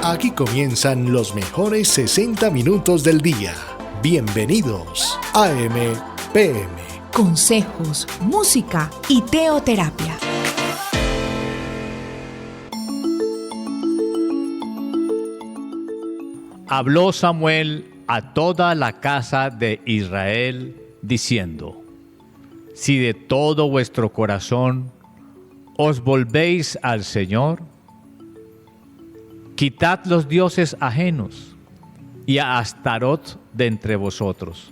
Aquí comienzan los mejores 60 minutos del día. Bienvenidos a AM/PM. Consejos, música y teoterapia. Habló Samuel a toda la casa de Israel, diciendo: Si de todo vuestro corazón os volvéis al Señor, quitad los dioses ajenos y a Astarot de entre vosotros,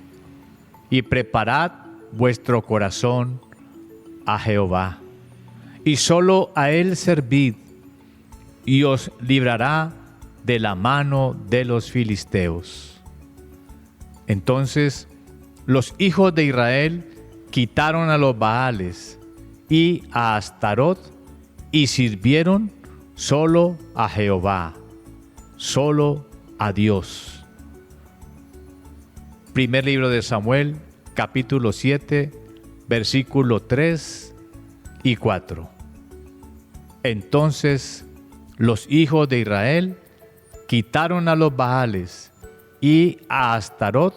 y preparad vuestro corazón a Jehová, y solo a Él servid, y os librará de la mano de los filisteos. Entonces los hijos de Israel quitaron a los Baales y a Astarot, y sirvieron solo a Jehová, solo a Dios. Primer libro de Samuel, capítulo 7, versículo 3 y 4. Entonces los hijos de Israel quitaron a los Baales y a Astarot,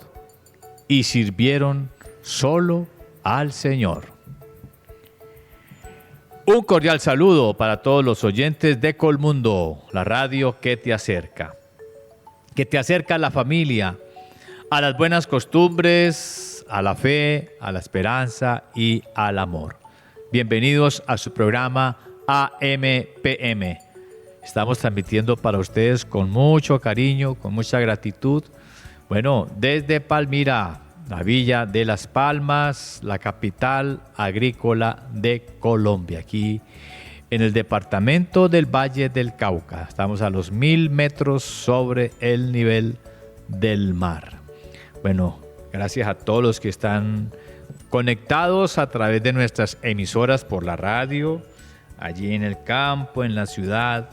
y sirvieron solo al Señor. Un cordial saludo para todos los oyentes de Colmundo, la radio que te acerca a la familia, a las buenas costumbres, a la fe, a la esperanza y al amor. Bienvenidos a su programa AM/PM. Estamos transmitiendo para ustedes con mucho cariño, con mucha gratitud. Bueno, desde Palmira, la villa de Las Palmas, la capital agrícola de Colombia, aquí en el departamento del Valle del Cauca. Estamos a los 1000 metros sobre el nivel del mar. Bueno, gracias a todos los que están conectados a través de nuestras emisoras por la radio, allí en el campo, en la ciudad.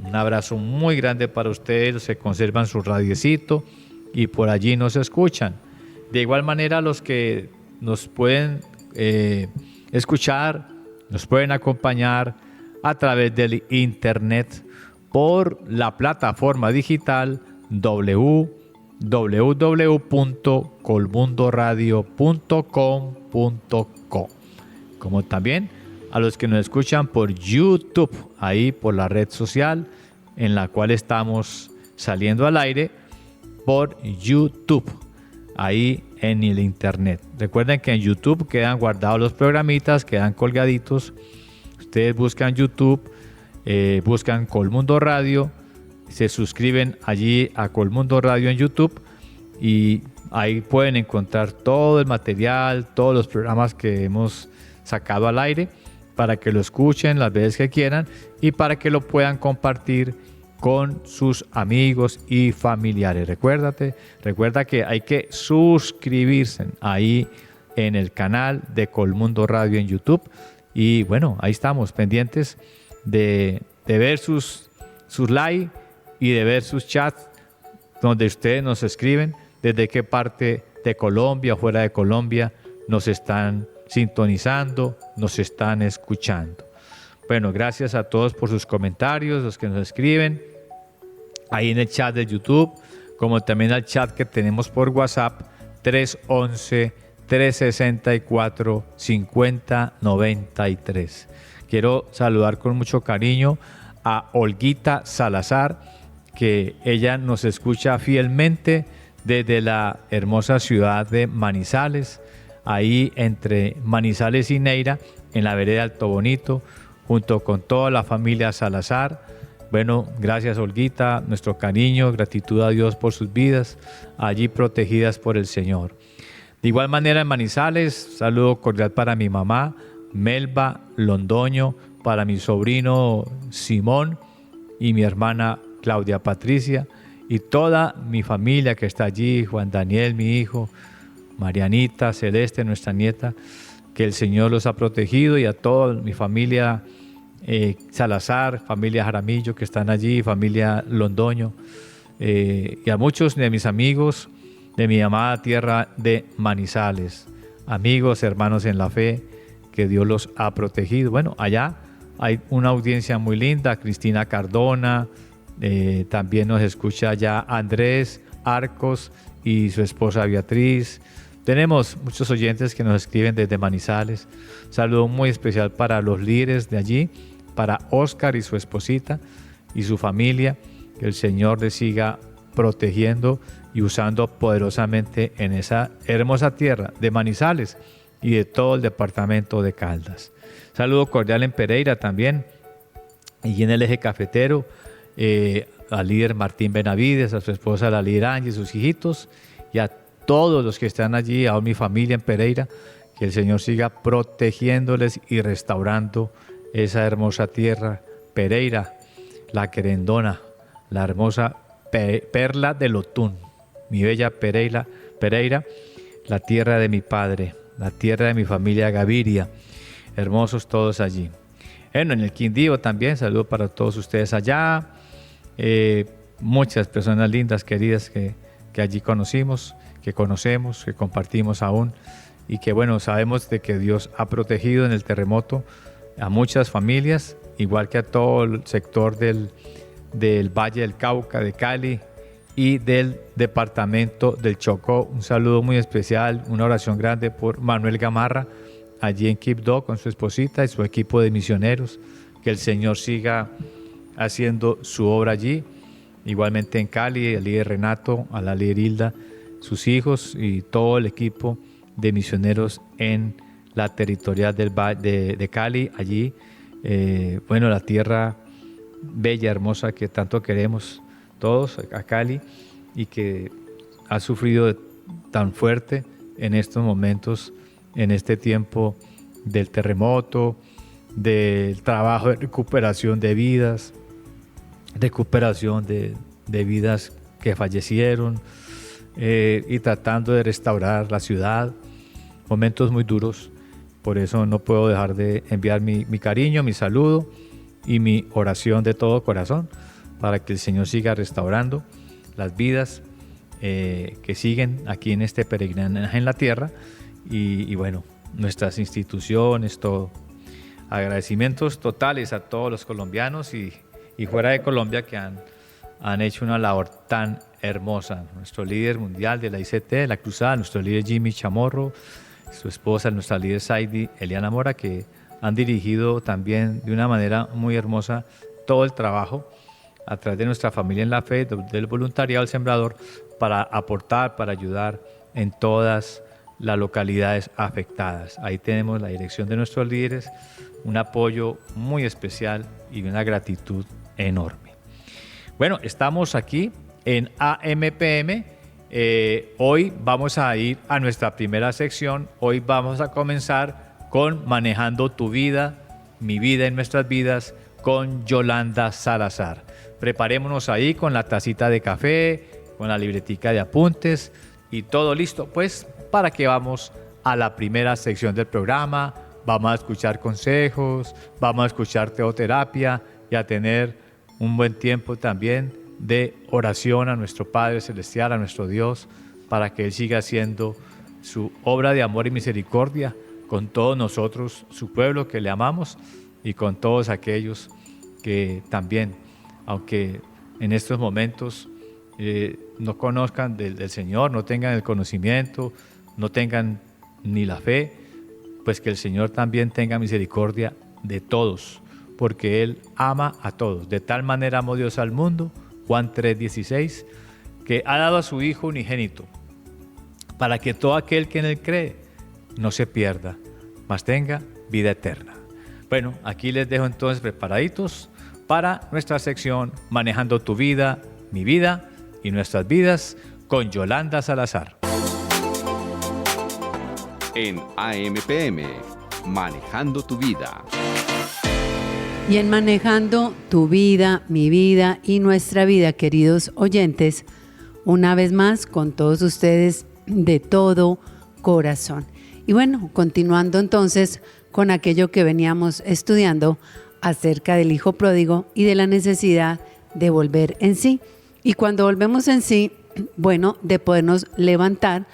Un abrazo muy grande para ustedes, se conservan su radiecito y por allí nos escuchan. De igual manera, los que nos pueden escuchar, nos pueden acompañar a través del internet por la plataforma digital www.colmundoradio.com.co, como también a los que nos escuchan por YouTube, ahí por la red social en la cual estamos saliendo al aire, por YouTube, ahí en el internet. Recuerden que en YouTube quedan guardados los programitas, quedan colgaditos. Ustedes buscan YouTube, buscan Colmundo Radio, se suscriben allí a Colmundo Radio en YouTube y ahí pueden encontrar todo el material, todos los programas que hemos sacado al aire, para que lo escuchen las veces que quieran y para que lo puedan compartir con sus amigos y familiares. Recuerda que hay que suscribirse ahí en el canal de Colmundo Radio en YouTube. Y bueno, ahí estamos pendientes de ver sus likes y de ver sus chats donde ustedes nos escriben desde qué parte de Colombia o fuera de Colombia nos están sintonizando, nos están escuchando. Bueno, gracias a todos por sus comentarios, los que nos escriben ahí en el chat de YouTube, como también al chat que tenemos por WhatsApp, 311-364-5093. Quiero saludar con mucho cariño a Olguita Salazar, que ella nos escucha fielmente desde la hermosa ciudad de Manizales, ahí entre Manizales y Neira, en la vereda Alto Bonito, junto con toda la familia Salazar. Bueno, gracias Olguita, nuestro cariño, gratitud a Dios por sus vidas, allí protegidas por el Señor. De igual manera en Manizales, saludo cordial para mi mamá, Melba Londoño, para mi sobrino Simón y mi hermana Claudia Patricia y toda mi familia que está allí, Juan Daniel, mi hijo, Marianita, Celeste, nuestra nieta, que el Señor los ha protegido, y a toda mi familia Salazar, familia Jaramillo que están allí, familia Londoño, y a muchos de mis amigos de mi amada tierra de Manizales, amigos, hermanos en la fe, que Dios los ha protegido. Bueno, allá hay una audiencia muy linda, Cristina Cardona, También nos escucha ya Andrés Arcos y su esposa Beatriz. Tenemos muchos oyentes que nos escriben desde Manizales. Saludo muy especial para los líderes de allí, para Oscar y su esposita y su familia. Que el Señor les siga protegiendo y usando poderosamente en esa hermosa tierra de Manizales y de todo el departamento de Caldas. Saludo cordial en Pereira también, y en el eje cafetero, al líder Martín Benavides, a su esposa la líder Angie, sus hijitos, y a todos los que están allí, a mi familia en Pereira, que el Señor siga protegiéndoles y restaurando esa hermosa tierra, Pereira, la querendona, la hermosa perla del Otún, mi bella Pereira, la tierra de mi padre, la tierra de mi familia Gaviria, hermosos todos allí. Bueno, en el Quindío también, saludo para todos ustedes allá, muchas personas lindas, queridas que allí conocimos, que conocemos, que compartimos aún, y que bueno, sabemos de que Dios ha protegido en el terremoto a muchas familias, igual que a todo el sector del Valle del Cauca, de Cali y del departamento del Chocó. Un saludo muy especial, una oración grande por Manuel Gamarra, allí en Quibdó con su esposita y su equipo de misioneros. Que el Señor siga haciendo su obra allí. Igualmente en Cali, el líder Renato, a la líder Hilda, sus hijos y todo el equipo de misioneros en la territorial de Cali, allí, bueno, la tierra bella, hermosa que tanto queremos todos, a Cali, y que ha sufrido tan fuerte en estos momentos, en este tiempo del terremoto, del trabajo de recuperación de vidas, recuperación de vidas que fallecieron, y tratando de restaurar la ciudad. Momentos muy duros, por eso no puedo dejar de enviar mi cariño, mi saludo y mi oración de todo corazón para que el Señor siga restaurando las vidas que siguen aquí en este peregrinaje en la tierra, y bueno, nuestras instituciones, todo. Agradecimientos totales a todos los colombianos y fuera de Colombia que han hecho una labor tan hermosa. Nuestro líder mundial de la ICT, de la Cruzada, nuestro líder Jimmy Chamorro, su esposa, nuestra líder Saidi Eliana Mora, que han dirigido también de una manera muy hermosa todo el trabajo a través de nuestra familia en la fe, del voluntariado del Sembrador, para aportar, para ayudar en todas las localidades afectadas. Ahí tenemos la dirección de nuestros líderes, un apoyo muy especial y una gratitud enorme. Bueno, estamos aquí en AMPM. Hoy vamos a ir a nuestra primera sección. Hoy vamos a comenzar con Manejando tu vida, mi vida en nuestras vidas, con Yolanda Salazar. Preparémonos ahí con la tacita de café, con la libretica de apuntes y todo listo, pues, para que vamos a la primera sección del programa. Vamos a escuchar consejos, vamos a escuchar teoterapia y a tener un buen tiempo también de oración a nuestro Padre Celestial, a nuestro Dios, para que Él siga haciendo su obra de amor y misericordia con todos nosotros, su pueblo que le amamos, y con todos aquellos que también, aunque en estos momentos no conozcan del Señor, no tengan el conocimiento, no tengan ni la fe, pues que el Señor también tenga misericordia de todos, porque Él ama a todos. De tal manera amó Dios al mundo, Juan 3:16, que ha dado a su Hijo unigénito, para que todo aquel que en Él cree no se pierda, mas tenga vida eterna. Bueno, aquí les dejo entonces preparaditos para nuestra sección Manejando tu vida, mi vida y nuestras vidas, con Yolanda Salazar. En AMPM, Manejando tu vida. Y en Manejando tu vida, mi vida y nuestra vida, queridos oyentes, una vez más con todos ustedes de todo corazón. Y bueno, continuando entonces con aquello que veníamos estudiando acerca del hijo pródigo y de la necesidad de volver en sí. Y cuando volvemos en sí, bueno, de podernos levantar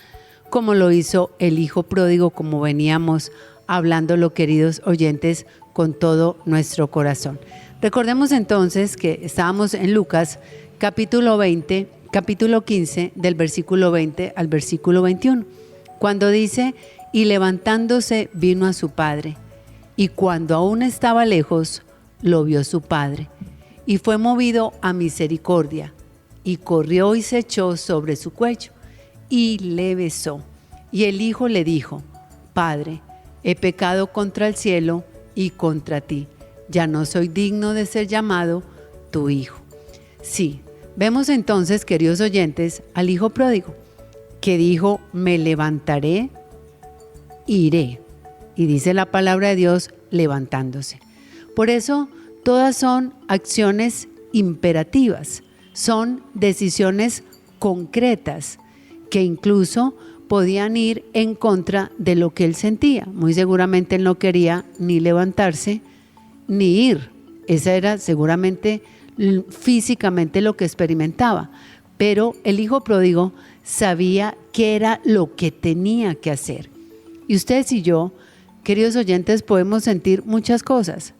como lo hizo el hijo pródigo, como veníamos hablándolo, queridos oyentes, con todo nuestro corazón. Recordemos entonces que estábamos en Lucas capítulo 15, del versículo 20 al versículo 21, cuando dice: y levantándose vino a su padre, y cuando aún estaba lejos, lo vio su padre, y fue movido a misericordia, y corrió y se echó sobre su cuello, y le besó. Y el hijo le dijo: Padre, he pecado contra el cielo y contra ti, ya no soy digno de ser llamado tu hijo. Sí, vemos entonces, queridos oyentes, al hijo pródigo, que dijo: me levantaré, iré. Y dice la palabra de Dios, levantándose. Por eso, todas son acciones imperativas, son decisiones concretas, que incluso podían ir en contra de lo que él sentía. Muy seguramente él no quería ni levantarse ni ir. Esa era seguramente físicamente lo que experimentaba. Pero el hijo pródigo sabía qué era lo que tenía que hacer. Y ustedes y yo, queridos oyentes, podemos sentir muchas cosas,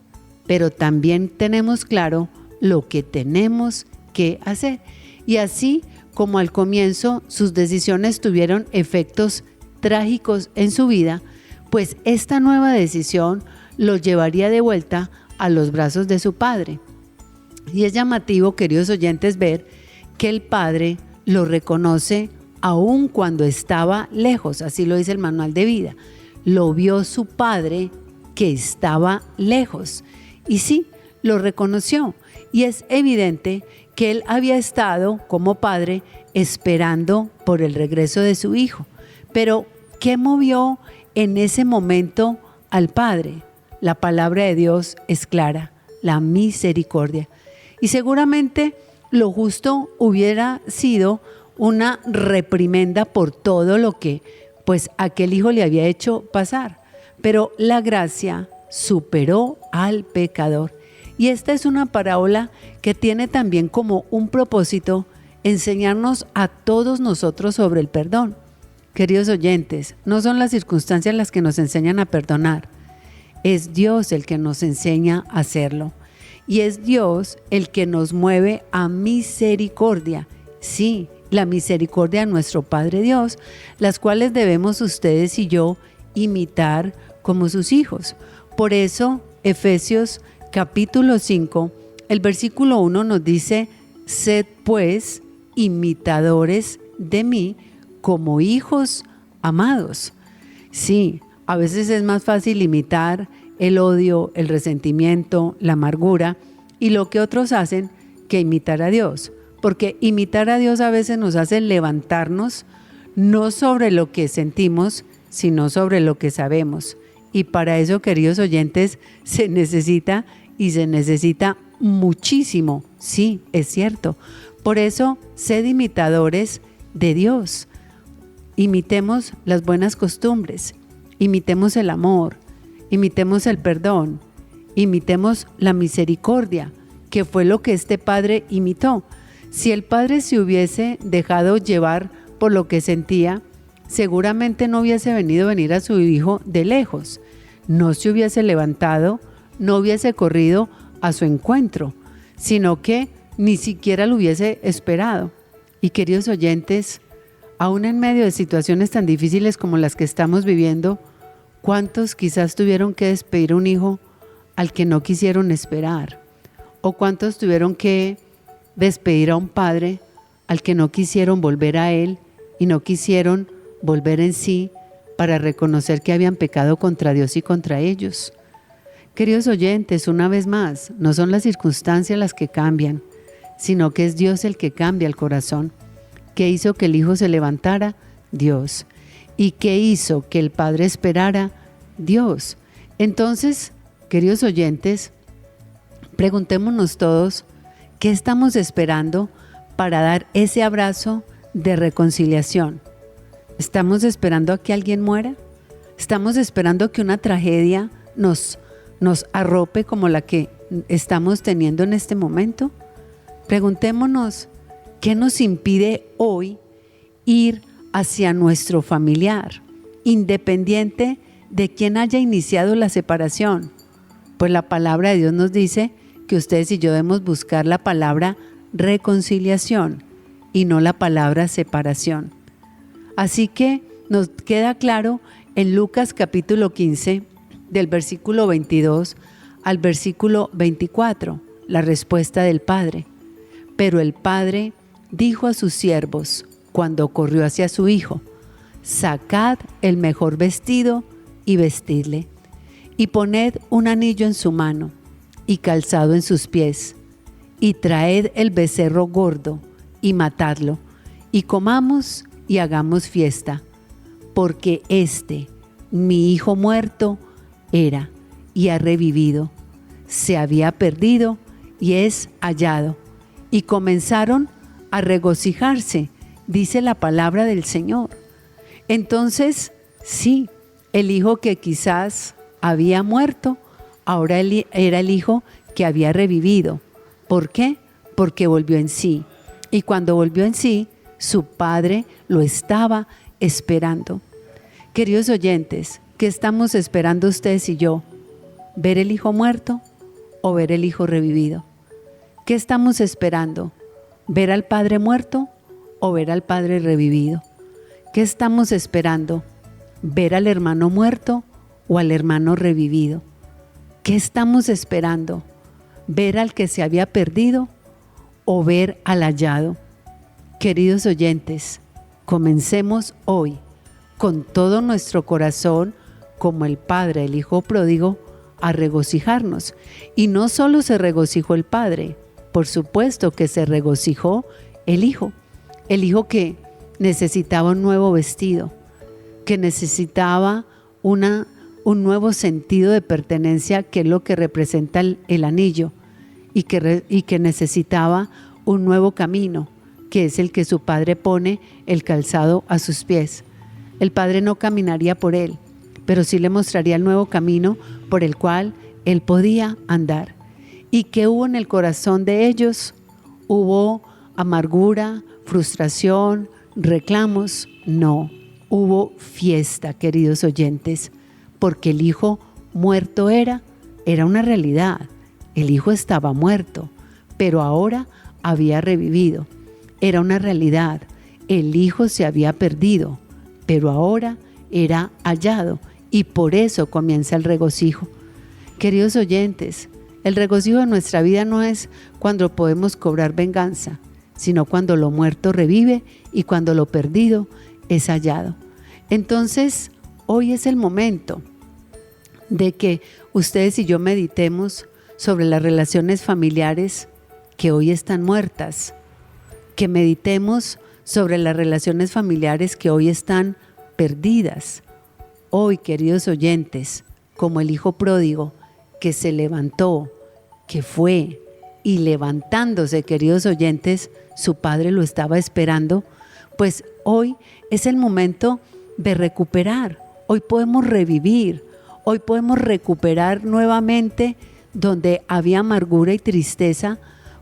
pero también tenemos claro lo que tenemos que hacer. Y así como al comienzo sus decisiones tuvieron efectos trágicos en su vida, pues esta nueva decisión lo llevaría de vuelta a los brazos de su padre. Y es llamativo, queridos oyentes, ver que el padre lo reconoce aun cuando estaba lejos, así lo dice el manual de vida. Lo vio su padre que estaba lejos. Y sí, lo reconoció. Y es evidente que él había estado como padre esperando por el regreso de su hijo. Pero, ¿qué movió en ese momento al padre? La palabra de Dios es clara: la misericordia. Y seguramente lo justo hubiera sido una reprimenda por todo lo que pues aquel hijo le había hecho pasar. Pero la gracia superó al pecador. Y esta es una parábola que tiene también como un propósito enseñarnos a todos nosotros sobre el perdón. Queridos oyentes, no son las circunstancias las que nos enseñan a perdonar. Es Dios el que nos enseña a hacerlo. Y es Dios el que nos mueve a misericordia. Sí, la misericordia de nuestro Padre Dios, las cuales debemos ustedes y yo imitar como sus hijos. Por eso, Efesios capítulo 5, el versículo 1 nos dice: sed pues imitadores de mí como hijos amados. Sí, a veces es más fácil imitar el odio, el resentimiento, la amargura y lo que otros hacen que imitar a Dios. Porque imitar a Dios a veces nos hace levantarnos no sobre lo que sentimos, sino sobre lo que sabemos. Y para eso, queridos oyentes, se necesita muchísimo. Sí, es cierto. Por eso, sed imitadores de Dios. Imitemos las buenas costumbres, imitemos el amor, imitemos el perdón, imitemos la misericordia, que fue lo que este padre imitó. Si el padre se hubiese dejado llevar por lo que sentía, seguramente no hubiese venir a su hijo de lejos, no se hubiese levantado, no hubiese corrido a su encuentro, sino que ni siquiera lo hubiese esperado. Y queridos oyentes, aún en medio de situaciones tan difíciles como las que estamos viviendo, ¿cuántos quizás tuvieron que despedir a un hijo al que no quisieron esperar? ¿O cuántos tuvieron que despedir a un padre al que no quisieron volver a él y no quisieron volver en sí para reconocer que habían pecado contra Dios y contra ellos? Queridos oyentes, una vez más, no son las circunstancias las que cambian, sino que es Dios el que cambia el corazón. ¿Qué hizo que el hijo se levantara? Dios. ¿Y qué hizo que el padre esperara? Dios. Entonces, queridos oyentes, preguntémonos todos, ¿qué estamos esperando para dar ese abrazo de reconciliación? ¿Estamos esperando a que alguien muera? ¿Estamos esperando que una tragedia nos arrope como la que estamos teniendo en este momento? Preguntémonos, ¿qué nos impide hoy ir hacia nuestro familiar, independiente de quién haya iniciado la separación? Pues la palabra de Dios nos dice que ustedes y yo debemos buscar la palabra reconciliación y no la palabra separación. Así que nos queda claro en Lucas capítulo 15, del versículo 22 al versículo 24, la respuesta del padre. Pero el padre dijo a sus siervos, cuando corrió hacia su hijo: sacad el mejor vestido y vestidle, y poned un anillo en su mano y calzado en sus pies, y traed el becerro gordo y matadlo, y comamos y hagamos fiesta, porque mi hijo muerto, era y ha revivido, se había perdido y es hallado. Y comenzaron a regocijarse, dice la palabra del Señor. Entonces, sí, el hijo que quizás había muerto, ahora era el hijo que había revivido. ¿Por qué? Porque volvió en sí. Y cuando volvió en sí, su padre lo estaba esperando. Queridos oyentes, ¿qué estamos esperando ustedes y yo? ¿Ver el hijo muerto o ver el hijo revivido? ¿Qué estamos esperando? ¿Ver al padre muerto o ver al padre revivido? ¿Qué estamos esperando? ¿Ver al hermano muerto o al hermano revivido? ¿Qué estamos esperando? ¿Ver al que se había perdido o ver al hallado? Queridos oyentes, comencemos hoy con todo nuestro corazón, como el padre del hijo pródigo, a regocijarnos. Y no solo se regocijó el padre, por supuesto que se regocijó el hijo que necesitaba un nuevo vestido, que necesitaba un nuevo sentido de pertenencia, que es lo que representa el anillo, y que necesitaba un nuevo camino, que es el que su padre pone el calzado a sus pies. El padre no caminaría por él, pero sí le mostraría el nuevo camino por el cual él podía andar. ¿Y qué hubo en el corazón de ellos? ¿Hubo amargura, frustración, reclamos? No, hubo fiesta, queridos oyentes, porque el hijo muerto era una realidad. El hijo estaba muerto, pero ahora había revivido. Era una realidad. El hijo se había perdido, pero ahora era hallado, y por eso comienza el regocijo. Queridos oyentes, el regocijo de nuestra vida no es cuando podemos cobrar venganza, sino cuando lo muerto revive y cuando lo perdido es hallado. Entonces, hoy es el momento de que ustedes y yo meditemos sobre las relaciones familiares que hoy están muertas, que meditemos sobre las relaciones familiares que hoy están perdidas. Hoy, queridos oyentes, como el hijo pródigo que se levantó, que fue, y levantándose, queridos oyentes, su padre lo estaba esperando, pues hoy es el momento de recuperar. Hoy podemos revivir, hoy podemos recuperar nuevamente donde había amargura y tristeza.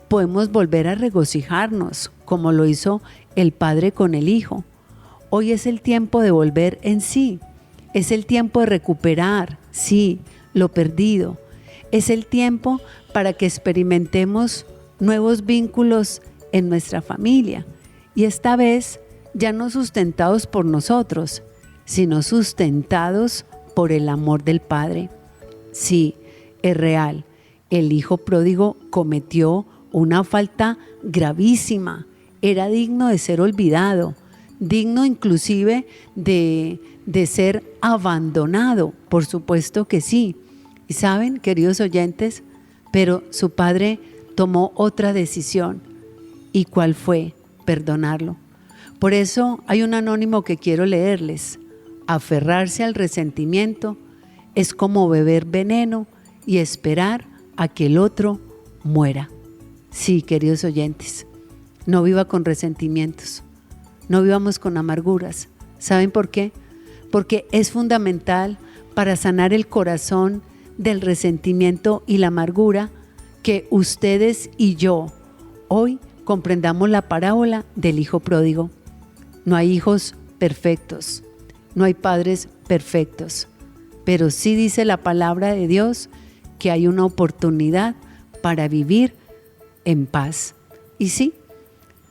Podemos volver a regocijarnos como lo hizo el padre con el hijo. Hoy es el tiempo de volver en sí. Es el tiempo de recuperar, sí, lo perdido. Es el tiempo para que experimentemos nuevos vínculos en nuestra familia. Y esta vez ya no sustentados por nosotros, sino sustentados por el amor del Padre. Sí, es real. El hijo pródigo cometió una falta gravísima. Era digno de ser olvidado, digno inclusive de ser abandonado, por supuesto que sí. Y saben, queridos oyentes, pero su padre tomó otra decisión. ¿Y cuál fue? Perdonarlo. Por eso hay un anónimo que quiero leerles. Aferrarse al resentimiento es como beber veneno y esperar a que el otro muera. Sí, queridos oyentes, no viva con resentimientos, no vivamos con amarguras. ¿Saben por qué? Porque es fundamental para sanar el corazón del resentimiento y la amargura que ustedes y yo hoy comprendamos la parábola del hijo pródigo. No hay hijos perfectos, no hay padres perfectos, pero sí dice la palabra de Dios que hay una oportunidad para vivir en paz. Y sí,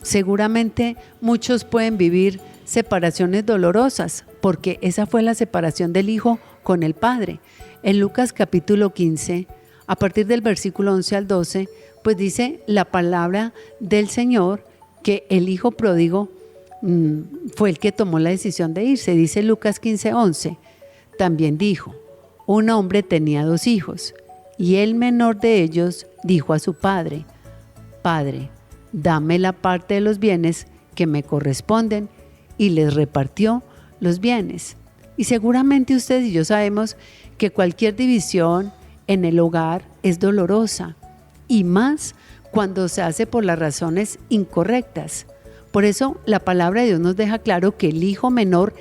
seguramente muchos pueden vivir separaciones dolorosas, porque esa fue la separación del Hijo con el Padre. En Lucas capítulo 15, a partir del versículo 11 al 12, pues dice la palabra del Señor que el Hijo pródigo fue el que tomó la decisión de irse. Dice Lucas 15, 11, también dijo, un hombre tenía 2 hijos, y el menor de ellos dijo a su padre, Padre, dame la parte de los bienes que me corresponden, y les repartió los bienes. Y seguramente ustedes y yo sabemos que cualquier división en el hogar es dolorosa, y más cuando se hace por las razones incorrectas. Por eso la palabra de Dios nos deja claro que el hijo menor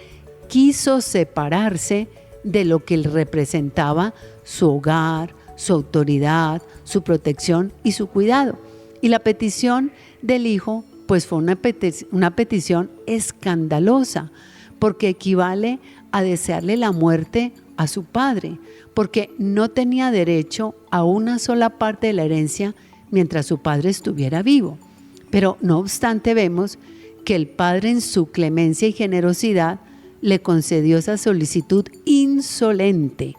quiso separarse de lo que representaba su hogar, su autoridad, su protección y su cuidado. Y la petición del hijo pues fue una petición escandalosa, porque equivale a desearle la muerte a su padre, porque no tenía derecho a una sola parte de la herencia mientras su padre estuviera vivo. Pero no obstante vemos que el padre en su clemencia y generosidad le concedió esa solicitud insolente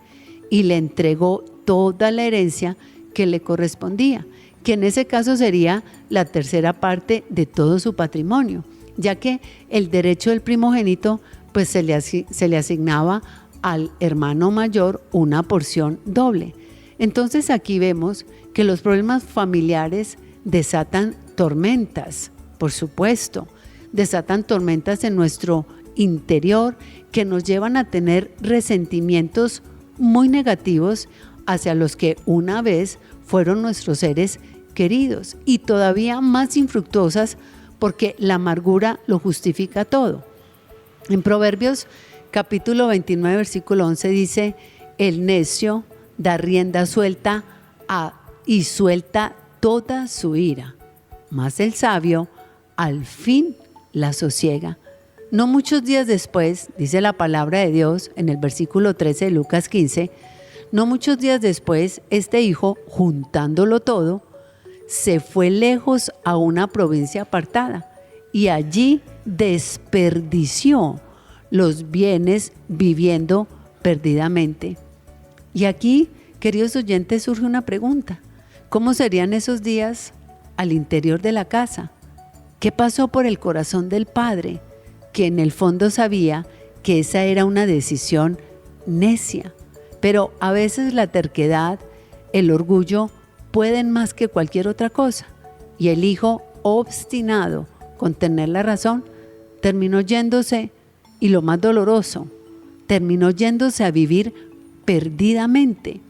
y le entregó toda la herencia que le correspondía, que en ese caso sería la tercera parte de todo su patrimonio, ya que el derecho del primogénito pues se le asignaba al hermano mayor una porción doble. Entonces aquí vemos que los problemas familiares desatan tormentas, por supuesto, desatan tormentas en nuestro interior que nos llevan a tener resentimientos muy negativos hacia los que una vez fueron nuestros seres queridos, y todavía más infructuosas porque la amargura lo justifica todo. En Proverbios capítulo 29 versículo 11 dice, el necio da rienda suelta y suelta toda su ira, mas el sabio al fin la sosiega. No muchos días después, dice la palabra de Dios en el versículo 13 de Lucas 15, no muchos días después, este hijo, juntándolo todo, se fue lejos a una provincia apartada y allí desperdició los bienes viviendo perdidamente. Y aquí, queridos oyentes, surge una pregunta. ¿Cómo serían esos días al interior de la casa? ¿Qué pasó por el corazón del padre, que en el fondo sabía que esa era una decisión necia? Pero a veces la terquedad, el orgullo, pueden más que cualquier otra cosa. Y el hijo, obstinado con tener la razón, terminó yéndose, y lo más doloroso, terminó yéndose a vivir perdidamente.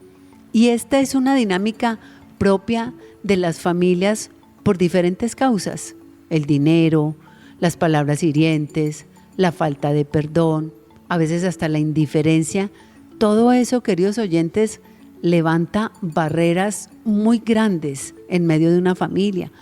Y esta es una dinámica propia de las familias por diferentes causas: el dinero, las palabras hirientes, la falta de perdón, a veces hasta la indiferencia. Todo eso, queridos oyentes, levanta barreras muy grandes en medio de una familia,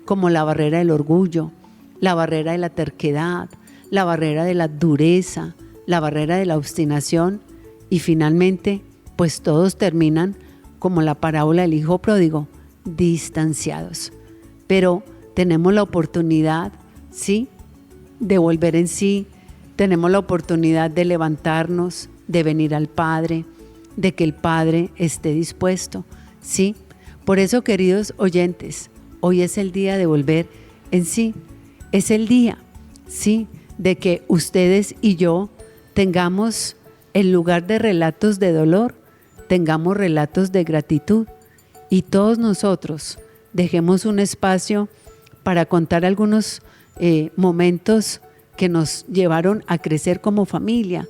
como la barrera del orgullo, la barrera de la terquedad, la barrera de la dureza, la barrera de la obstinación, y finalmente, pues todos terminan como la parábola del hijo pródigo, distanciados. Pero tenemos la oportunidad, sí, de volver en sí, tenemos la oportunidad de levantarnos, de venir al Padre, de que el Padre esté dispuesto, sí. Por eso, queridos oyentes, hoy es el día de volver en sí, es el día, sí, de que ustedes y yo tengamos, en lugar de relatos de dolor, tengamos relatos de gratitud, y todos nosotros dejemos un espacio para contar algunos momentos que nos llevaron a crecer como familia,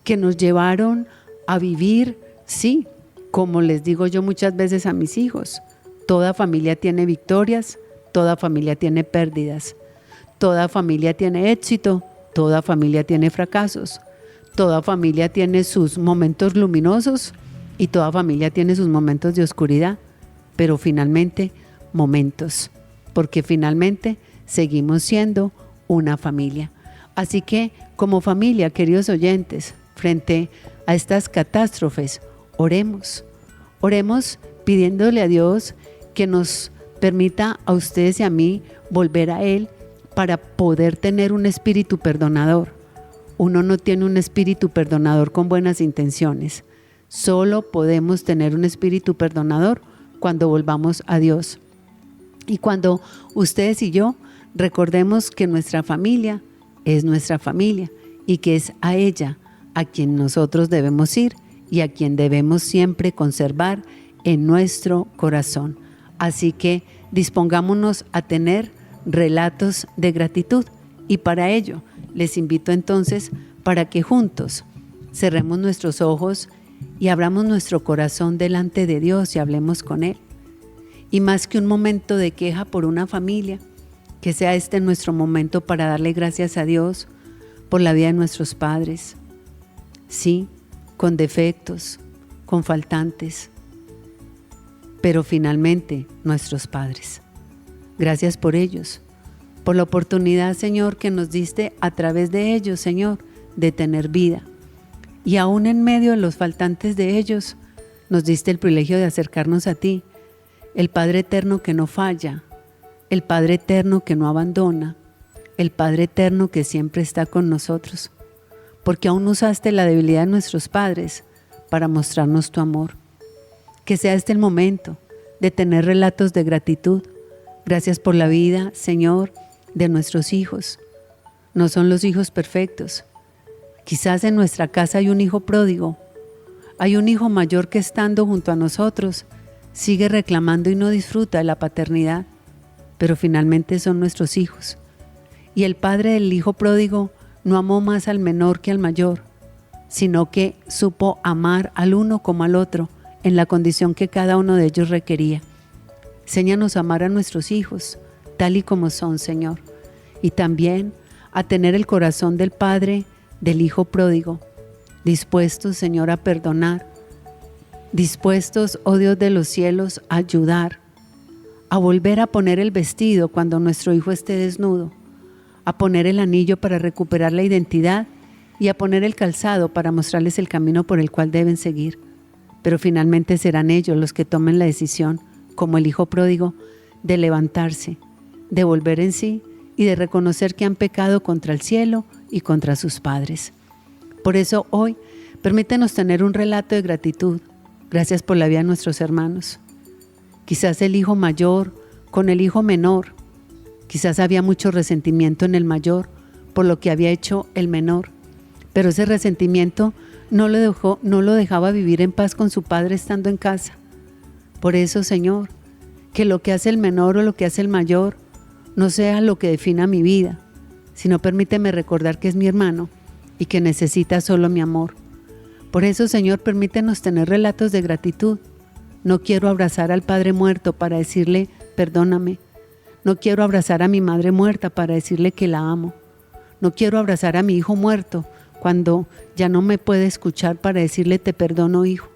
que nos llevaron a vivir, sí, como les digo yo muchas veces a mis hijos, toda familia tiene victorias, toda familia tiene pérdidas, toda familia tiene éxito, toda familia tiene fracasos, toda familia tiene sus momentos luminosos y toda familia tiene sus momentos de oscuridad, pero finalmente momentos, porque finalmente seguimos siendo una familia. Así que como familia, queridos oyentes, frente a estas catástrofes, oremos pidiéndole a Dios que nos permita a ustedes y a mí volver a Él para poder tener un espíritu perdonador. Uno no tiene un espíritu perdonador con buenas intenciones. Solo podemos tener un espíritu perdonador cuando volvamos a Dios. Y cuando ustedes y yo recordemos que nuestra familia es nuestra familia y que es a ella a quien nosotros debemos ir y a quien debemos siempre conservar en nuestro corazón. Así que dispongámonos a tener relatos de gratitud, y para ello les invito entonces para que juntos cerremos nuestros ojos y abramos nuestro corazón delante de Dios y hablemos con Él. Y más que un momento de queja por una familia, que sea este nuestro momento para darle gracias a Dios por la vida de nuestros padres. Sí, con defectos, con faltantes, pero finalmente nuestros padres. Gracias por ellos, por la oportunidad, Señor, que nos diste a través de ellos, Señor, de tener vida. Y aún en medio de los faltantes de ellos, nos diste el privilegio de acercarnos a ti, el Padre eterno que no falla, el Padre eterno que no abandona, el Padre eterno que siempre está con nosotros, porque aún usaste la debilidad de nuestros padres para mostrarnos tu amor. Que sea este el momento de tener relatos de gratitud. Gracias por la vida, Señor, de nuestros hijos. No son los hijos perfectos. Quizás en nuestra casa hay un hijo pródigo. Hay un hijo mayor que estando junto a nosotros sigue reclamando y no disfruta de la paternidad, pero finalmente son nuestros hijos. Y el padre del hijo pródigo no amó más al menor que al mayor, sino que supo amar al uno como al otro en la condición que cada uno de ellos requería. Enséñanos a amar a nuestros hijos tal y como son, Señor, y también a tener el corazón del padre del hijo pródigo, dispuestos, Señor, a perdonar, dispuestos, oh Dios de los cielos, a ayudar, a volver a poner el vestido cuando nuestro hijo esté desnudo, a poner el anillo para recuperar la identidad y a poner el calzado para mostrarles el camino por el cual deben seguir. Pero finalmente serán ellos los que tomen la decisión, como el hijo pródigo, de levantarse, de volver en sí y de reconocer que han pecado contra el cielo y contra sus padres. Por eso hoy, permítenos tener un relato de gratitud. Gracias por la vida de nuestros hermanos. Quizás el hijo mayor con el hijo menor. Quizás había mucho resentimiento en el mayor por lo que había hecho el menor. Pero ese resentimiento no lo dejaba vivir en paz con su padre estando en casa. Por eso, Señor, que lo que hace el menor o lo que hace el mayor no sea lo que defina mi vida, sino permíteme recordar que es mi hermano y que necesita solo mi amor. Por eso, Señor, permítenos tener relatos de gratitud. No quiero abrazar al padre muerto para decirle perdóname. No quiero abrazar a mi madre muerta para decirle que la amo. No quiero abrazar a mi hijo muerto cuando ya no me puede escuchar para decirle te perdono, hijo.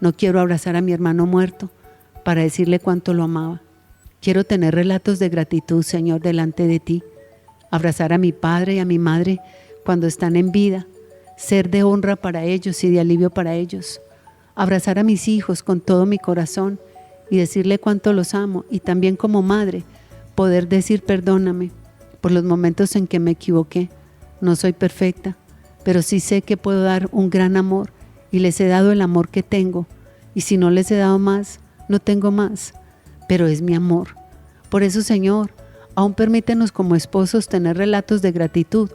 No quiero abrazar a mi hermano muerto para decirle cuánto lo amaba. Quiero tener relatos de gratitud, Señor, delante de ti. Abrazar a mi padre y a mi madre cuando están en vida. Ser de honra para ellos y de alivio para ellos. Abrazar a mis hijos con todo mi corazón y decirle cuánto los amo. Y también como madre, poder decir perdóname por los momentos en que me equivoqué. No soy perfecta, pero sí sé que puedo dar un gran amor y les he dado el amor que tengo. Y si no les he dado más, no tengo más, pero es mi amor. Por eso, Señor, aún permítenos como esposos tener relatos de gratitud.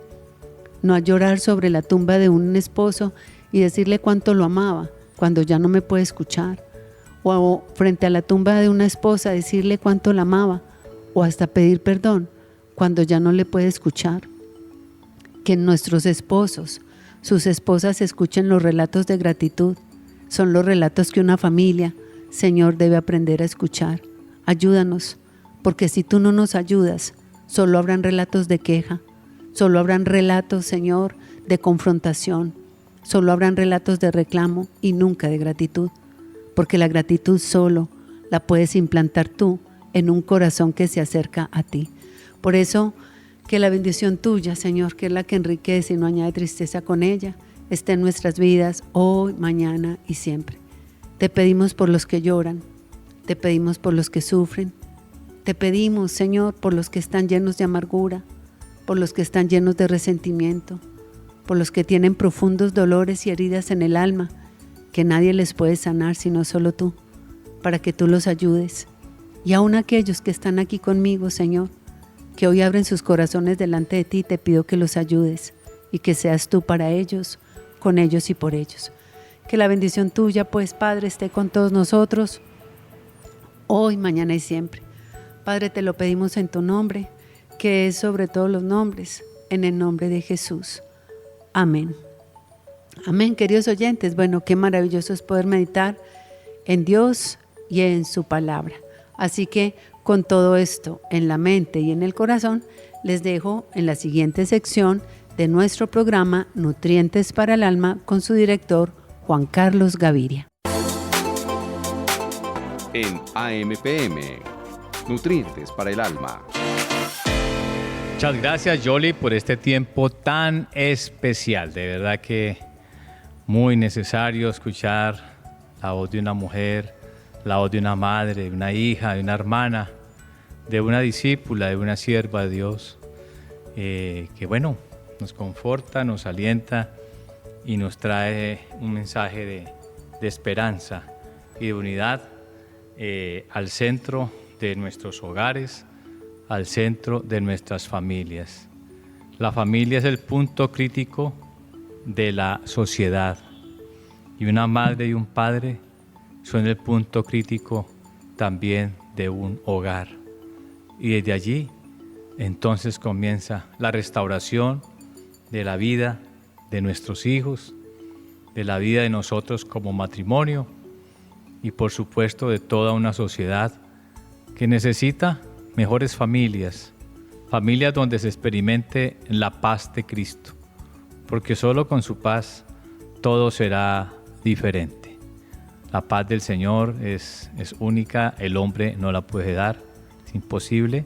No a llorar sobre la tumba de un esposo y decirle cuánto lo amaba cuando ya no me puede escuchar. O frente a la tumba de una esposa decirle cuánto la amaba. O hasta pedir perdón cuando ya no le puede escuchar. Que nuestros esposos, sus esposas escuchen los relatos de gratitud. Son los relatos que una familia, Señor, debe aprender a escuchar. Ayúdanos, porque si tú no nos ayudas, solo habrán relatos de queja, solo habrán relatos, Señor, de confrontación, solo habrán relatos de reclamo y nunca de gratitud, porque la gratitud solo la puedes implantar tú en un corazón que se acerca a ti. Por eso, que la bendición tuya, Señor, que es la que enriquece y no añade tristeza con ella, esté en nuestras vidas hoy, mañana y siempre. Te pedimos por los que lloran, Te pedimos por los que sufren. Te pedimos, Señor, por los que están llenos de amargura, por los que están llenos de resentimiento, por los que tienen profundos dolores y heridas en el alma, que nadie les puede sanar sino solo tú, para que tú los ayudes. Y aún aquellos que están aquí conmigo, Señor, que hoy abren sus corazones delante de ti, te pido que los ayudes y que seas tú para ellos, con ellos y por ellos. Que la bendición tuya, pues, Padre, esté con todos nosotros, hoy, mañana y siempre. Padre, te lo pedimos en tu nombre, que es sobre todos los nombres, en el nombre de Jesús. Amén. Amén, queridos oyentes. Bueno, qué maravilloso es poder meditar en Dios y en su palabra. Así que con todo esto en la mente y en el corazón, les dejo en la siguiente sección de nuestro programa Nutrientes para el Alma con su director Juan Carlos Gaviria. En AMPM, Nutrientes para el Alma. Muchas gracias, Yoli, por este tiempo tan especial. De verdad que muy necesario escuchar la voz de una mujer, la voz de una madre, de una hija, de una hermana, de una discípula, de una sierva de Dios, que bueno, nos conforta, nos alienta y nos trae un mensaje de esperanza y de unidad al centro de nuestros hogares, al centro de nuestras familias. La familia es el punto crítico de la sociedad y una madre y un padre son el punto crítico también de un hogar. Y desde allí entonces comienza la restauración de la vida de nuestros hijos, de la vida de nosotros como matrimonio y por supuesto de toda una sociedad que necesita mejores familias, familias donde se experimente la paz de Cristo, porque solo con su paz todo será diferente. La paz del Señor es única, el hombre no la puede dar, es imposible.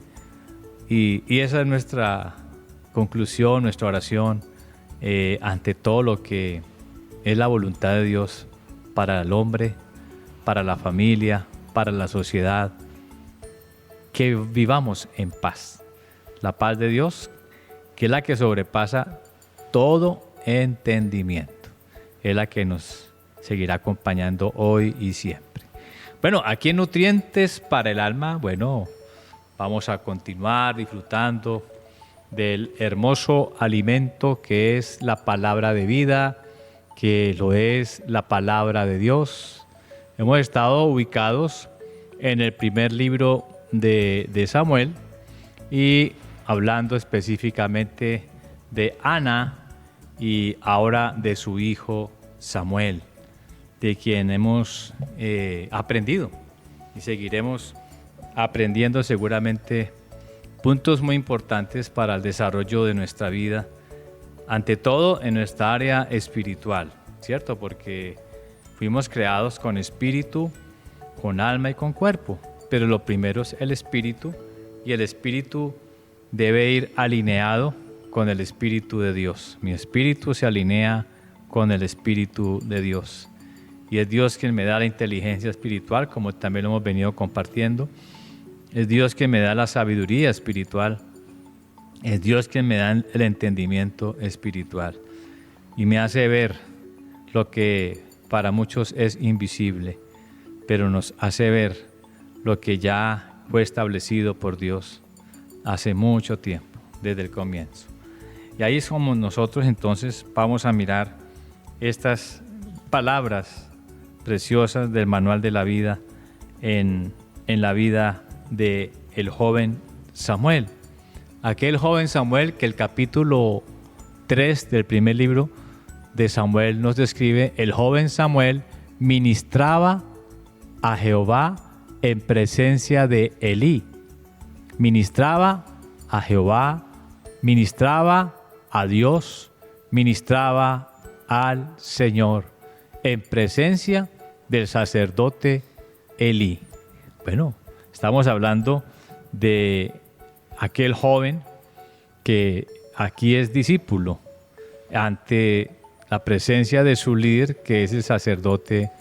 Y esa es nuestra conclusión, nuestra oración ante todo lo que es la voluntad de Dios para el hombre, para la familia, para la sociedad, que vivamos en paz. La paz de Dios, que es la que sobrepasa todo entendimiento, es la que nos seguirá acompañando hoy y siempre. Bueno, aquí en Nutrientes para el Alma, bueno, vamos a continuar disfrutando del hermoso alimento que es la palabra de vida, que lo es la palabra de Dios. Hemos estado ubicados en el primer libro de Samuel y hablando específicamente de Ana y ahora de su hijo Samuel, de quien hemos aprendido y seguiremos aprendiendo seguramente puntos muy importantes para el desarrollo de nuestra vida, ante todo en nuestra área espiritual, ¿cierto? Porque fuimos creados con espíritu, con alma y con cuerpo, pero lo primero es el espíritu y el espíritu debe ir alineado con el espíritu de Dios. Mi espíritu se alinea con el espíritu de Dios y es Dios quien me da la inteligencia espiritual, como también lo hemos venido compartiendo. Es Dios quien me da la sabiduría espiritual. Es Dios quien me da el entendimiento espiritual y me hace ver lo que para muchos es invisible, pero nos hace ver lo que ya fue establecido por Dios hace mucho tiempo, desde el comienzo. Y ahí es como nosotros entonces vamos a mirar estas palabras preciosas del manual de la vida en la vida del joven Samuel. Aquel joven Samuel que el capítulo 3 del primer libro de Samuel nos describe: el joven Samuel ministraba a Jehová en presencia de Elí. Ministraba a Jehová, ministraba a Dios, ministraba al Señor en presencia del sacerdote Elí. Bueno, estamos hablando de aquel joven que aquí es discípulo ante la presencia de su líder, que es el sacerdote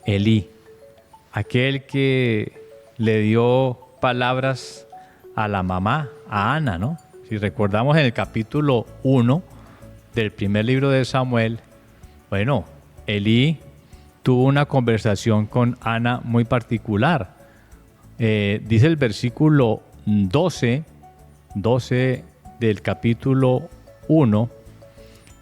Elí. aquel que le dio palabras a la mamá, a Ana, ¿no? Si recordamos en el capítulo 1 del primer libro de Samuel, bueno, Elí tuvo una conversación con Ana muy particular. Dice el versículo 12 del capítulo 1,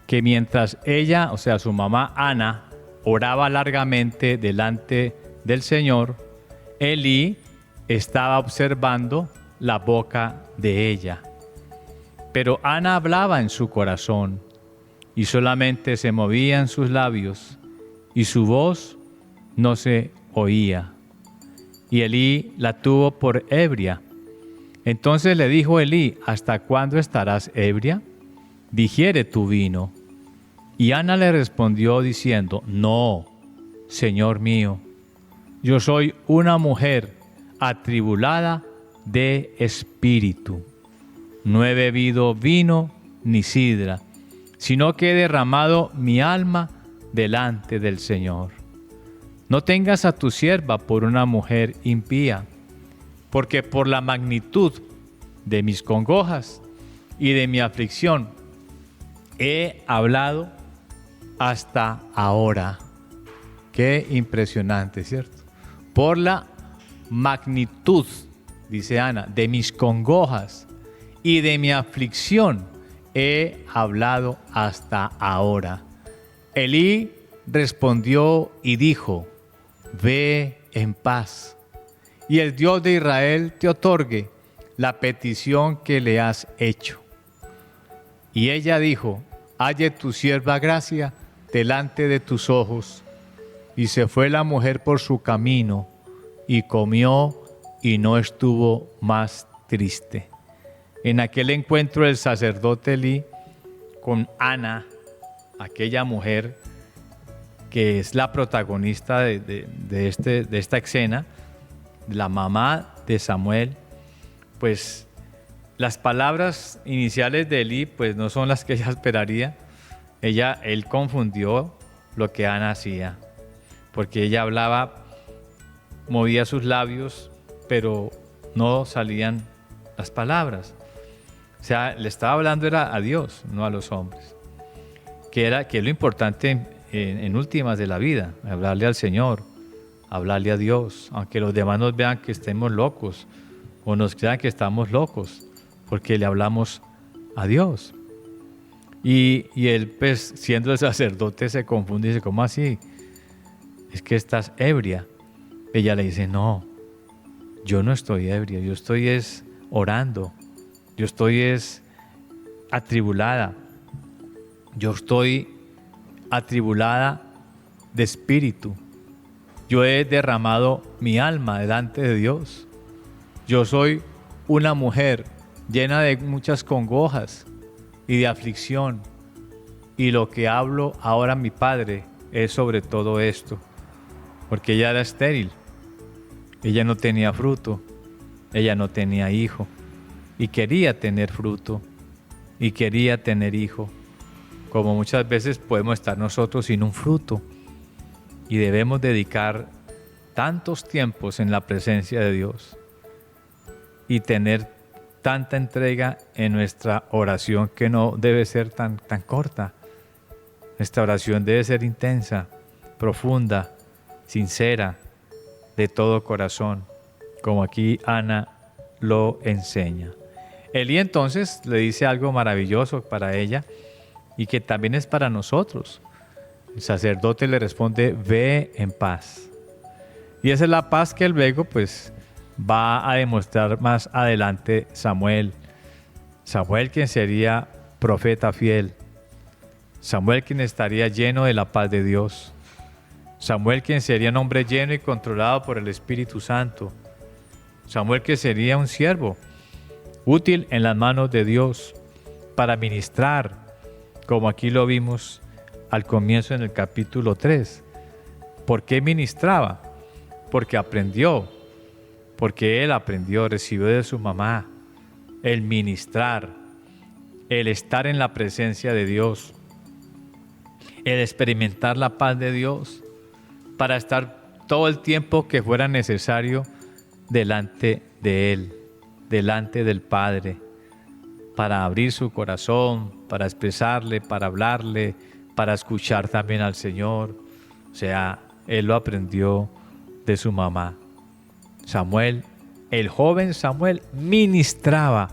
que mientras ella, o sea, su mamá Ana, oraba largamente delante del Señor, Elí estaba observando la boca de ella. Pero Ana hablaba en su corazón y solamente se movían sus labios y su voz no se oía. Y Elí la tuvo por ebria. Entonces le dijo Elí: ¿hasta cuándo estarás ebria? Digiere tu vino. Y Ana le respondió diciendo: no, Señor mío, yo soy una mujer atribulada de espíritu. No he bebido vino ni sidra, sino que he derramado mi alma delante del Señor. No tengas a tu sierva por una mujer impía, porque por la magnitud de mis congojas y de mi aflicción he hablado hasta ahora. Qué impresionante, ¿cierto? Por la magnitud, dice Ana, de mis congojas y de mi aflicción he hablado hasta ahora. Elí respondió y dijo: ve en paz, y el Dios de Israel te otorgue la petición que le has hecho. Y ella dijo: halle tu sierva gracia delante de tus ojos. Y se fue la mujer por su camino, y comió, y no estuvo más triste. En aquel encuentro el sacerdote Elí con Ana, aquella mujer que es la protagonista de esta escena, la mamá de Samuel, pues las palabras iniciales de Elí pues no son las que ella esperaría. Él confundió lo que Ana hacía, porque ella hablaba, movía sus labios, pero no salían las palabras. O sea, le estaba hablando era a Dios, no a los hombres. Que es lo importante en últimas de la vida, hablarle al Señor, hablarle a Dios, aunque los demás nos vean que estemos locos o nos crean que estamos locos, porque le hablamos a Dios. Y él, pues, siendo el sacerdote, se confunde y dice: ¿cómo así? Es que estás ebria. Ella le dice: no, yo no estoy ebria, yo estoy orando, yo estoy atribulada, yo estoy atribulada de espíritu. Yo he derramado mi alma delante de Dios. Yo soy una mujer llena de muchas congojas y de aflicción. Y lo que hablo ahora a mi padre es sobre todo esto. Porque ella era estéril. Ella no tenía fruto. Ella no tenía hijo. Y quería tener fruto. Y quería tener hijo. Como muchas veces podemos estar nosotros sin un fruto. Y debemos dedicar tantos tiempos en la presencia de Dios. Y tener tanta entrega en nuestra oración que no debe ser tan corta. Nuestra oración debe ser intensa, profunda, sincera, de todo corazón, como aquí Ana lo enseña. Elí entonces le dice algo maravilloso para ella y que también es para nosotros. El sacerdote le responde: ve en paz. Y esa es la paz que luego pues va a demostrar más adelante Samuel. Samuel, quien sería profeta fiel. Samuel, quien estaría lleno de la paz de Dios. Samuel, quien sería un hombre lleno y controlado por el Espíritu Santo. Samuel, que sería un siervo útil en las manos de Dios para ministrar, como aquí lo vimos al comienzo en el capítulo 3. ¿Por qué ministraba? Porque aprendió. Porque él aprendió, recibió de su mamá el ministrar, el estar en la presencia de Dios, el experimentar la paz de Dios, para estar todo el tiempo que fuera necesario delante de Él, delante del Padre, para abrir su corazón, para expresarle, para hablarle, para escuchar también al Señor. O sea, Él lo aprendió de su mamá. Samuel, el joven Samuel, ministraba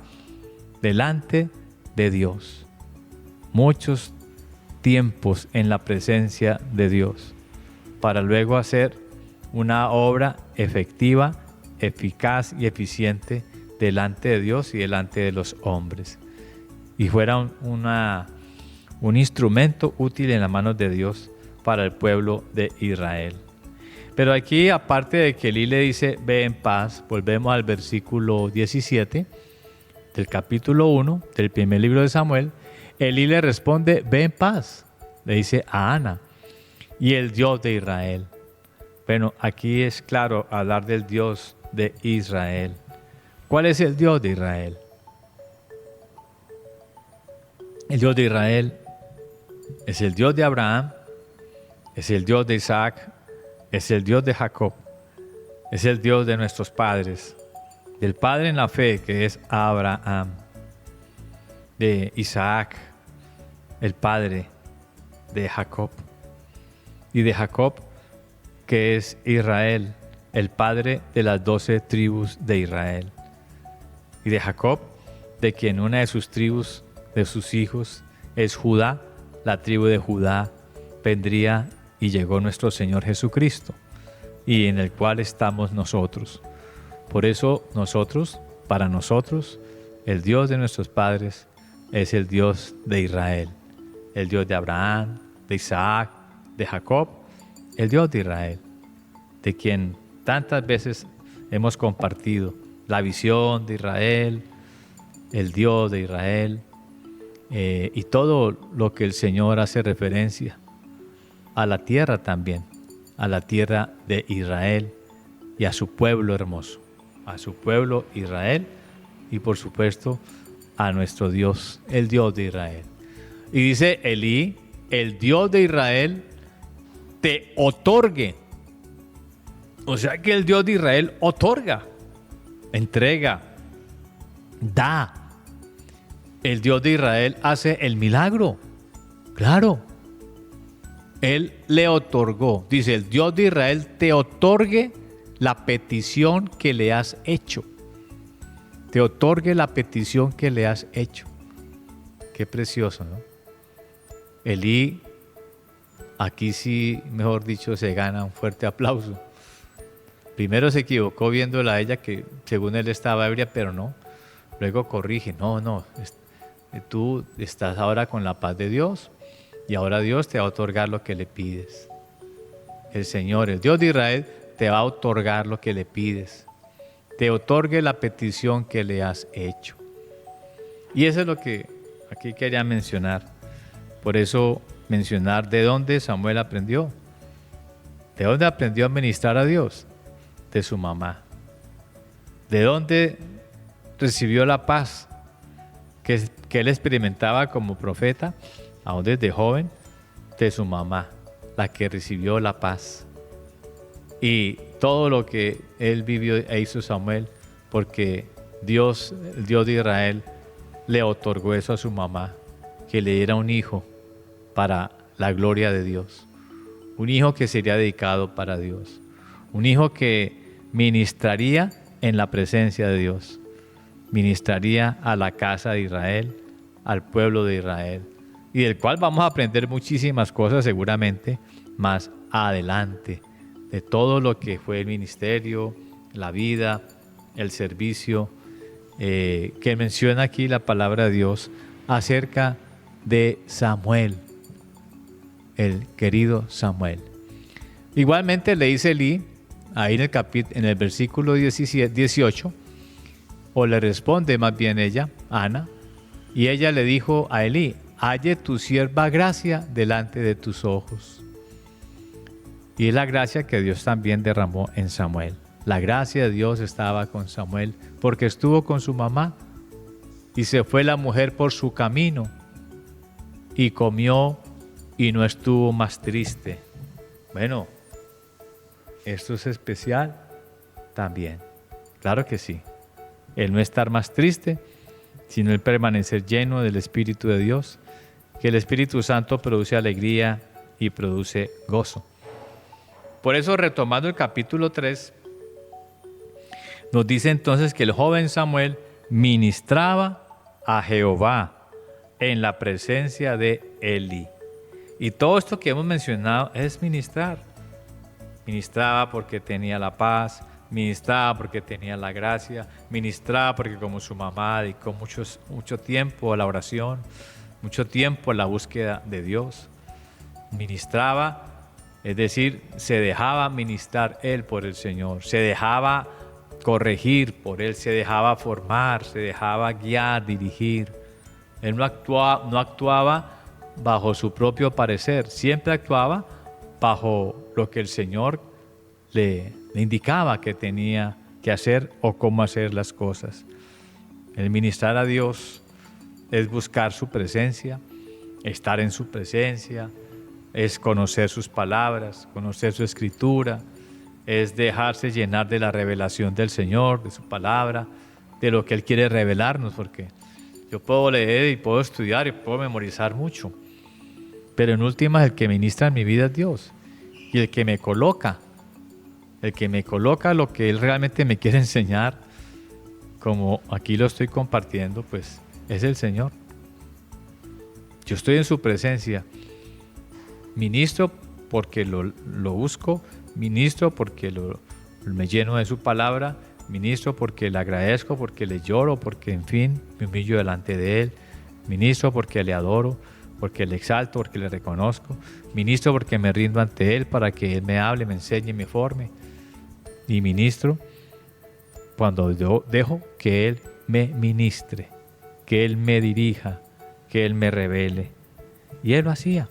delante de Dios. Muchos tiempos en la presencia de Dios, para luego hacer una obra efectiva, eficaz y eficiente delante de Dios y delante de los hombres. Y fuera un instrumento útil en las manos de Dios para el pueblo de Israel. Pero aquí, aparte de que Elí le dice, ve en paz, volvemos al versículo 17 del capítulo 1 del primer libro de Samuel. Elí le responde, ve en paz, le dice a Ana, y el Dios de Israel. Bueno, aquí es claro hablar del Dios de Israel. ¿Cuál es el Dios de Israel? El Dios de Israel es el Dios de Abraham, es el Dios de Isaac, es el Dios de Jacob, es el Dios de nuestros padres, del Padre en la fe que es Abraham, de Isaac, el Padre de Jacob, y de Jacob que es Israel, el Padre de las 12 tribus de Israel, y de Jacob, de quien una de sus tribus, de sus hijos, es Judá, la tribu de Judá vendría y llegó nuestro Señor Jesucristo, y en el cual estamos nosotros. Por eso nosotros, para nosotros, el Dios de nuestros padres es el Dios de Israel, el Dios de Abraham, de Isaac, de Jacob, el Dios de Israel, de quien tantas veces hemos compartido la visión de Israel, el Dios de Israel, y todo lo que el Señor hace referencia a la tierra también, a la tierra de Israel y a su pueblo hermoso, a su pueblo Israel y por supuesto a nuestro Dios, el Dios de Israel. Y dice Elí, el Dios de Israel te otorgue. O sea que el Dios de Israel otorga, entrega, da. El Dios de Israel hace el milagro. Claro. Él le otorgó. Dice, el Dios de Israel te otorgue la petición que le has hecho. Te otorgue la petición que le has hecho. Qué precioso, ¿no? Elí, aquí sí, mejor dicho, se gana un fuerte aplauso. Primero se equivocó viéndola a ella, que según él estaba ebria, pero no. Luego corrige, no, tú estás ahora con la paz de Dios y ahora Dios te va a otorgar lo que le pides. El Señor, el Dios de Israel, te va a otorgar lo que le pides. Te otorgue la petición que le has hecho. Y eso es lo que aquí quería mencionar. Por eso mencionar de dónde Samuel aprendió. ¿De dónde aprendió a ministrar a Dios? De su mamá. ¿De dónde recibió la paz que él experimentaba como profeta, aún desde joven? De su mamá, la que recibió la paz. Y todo lo que él vivió e hizo Samuel, porque Dios, el Dios de Israel, le otorgó eso a su mamá, que le diera un hijo para la gloria de Dios. Un hijo que sería dedicado para Dios. Un hijo que ministraría en la presencia de Dios. Ministraría a la casa de Israel, al pueblo de Israel, y del cual vamos a aprender muchísimas cosas seguramente más adelante, de todo lo que fue el ministerio, la vida, el servicio, que menciona aquí la palabra de Dios acerca de Samuel, el querido Samuel. Igualmente le dice Elí, ahí en el versículo 18, o le responde más bien ella, Ana, y ella le dijo a Elí, halle tu sierva gracia delante de tus ojos. Y es la gracia que Dios también derramó en Samuel. La gracia de Dios estaba con Samuel porque estuvo con su mamá y se fue la mujer por su camino y comió y no estuvo más triste. Bueno, esto es especial también. Claro que sí. El no estar más triste, sino el permanecer lleno del Espíritu de Dios, que el Espíritu Santo produce alegría y produce gozo. Por eso, retomando el capítulo 3, nos dice entonces que el joven Samuel ministraba a Jehová en la presencia de Elí. Y todo esto que hemos mencionado es ministrar. Ministraba porque tenía la paz, ministraba porque tenía la gracia, ministraba porque como su mamá dedicó mucho tiempo a la oración, mucho tiempo a la búsqueda de Dios. Ministraba, es decir, se dejaba ministrar él por el Señor, se dejaba corregir por él, se dejaba formar, se dejaba guiar, dirigir. Él no actuaba bajo su propio parecer, siempre actuaba bajo lo que el Señor le indicaba que tenía que hacer o cómo hacer las cosas. El ministrar a Dios es buscar su presencia, estar en su presencia, es conocer sus palabras, conocer su escritura, es dejarse llenar de la revelación del Señor, de su palabra, de lo que Él quiere revelarnos, porque yo puedo leer y puedo estudiar y puedo memorizar mucho, pero en últimas el que ministra en mi vida es Dios, y el que me coloca lo que Él realmente me quiere enseñar, como aquí lo estoy compartiendo, pues es el Señor. Yo estoy en su presencia, ministro porque lo busco, ministro porque me lleno de su palabra, ministro porque le agradezco, porque le lloro, porque en fin me humillo delante de Él, ministro porque le adoro, porque le exalto, porque le reconozco, ministro porque me rindo ante Él para que Él me hable, me enseñe, me forme, y ministro cuando yo dejo que Él me ministre, que Él me dirija, que Él me revele. Y Él lo hacía.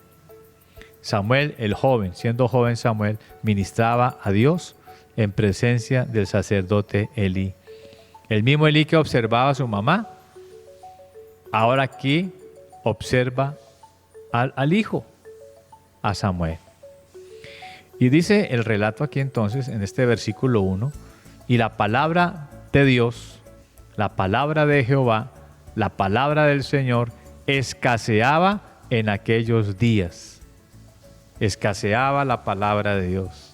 Samuel, el joven, siendo joven Samuel, ministraba a Dios en presencia del sacerdote Elí. El mismo Elí que observaba a su mamá, ahora aquí observa al hijo, a Samuel. Y dice el relato aquí entonces, en este versículo 1, y la palabra de Dios, la palabra de Jehová, la palabra del Señor, escaseaba en aquellos días. Escaseaba la palabra de Dios.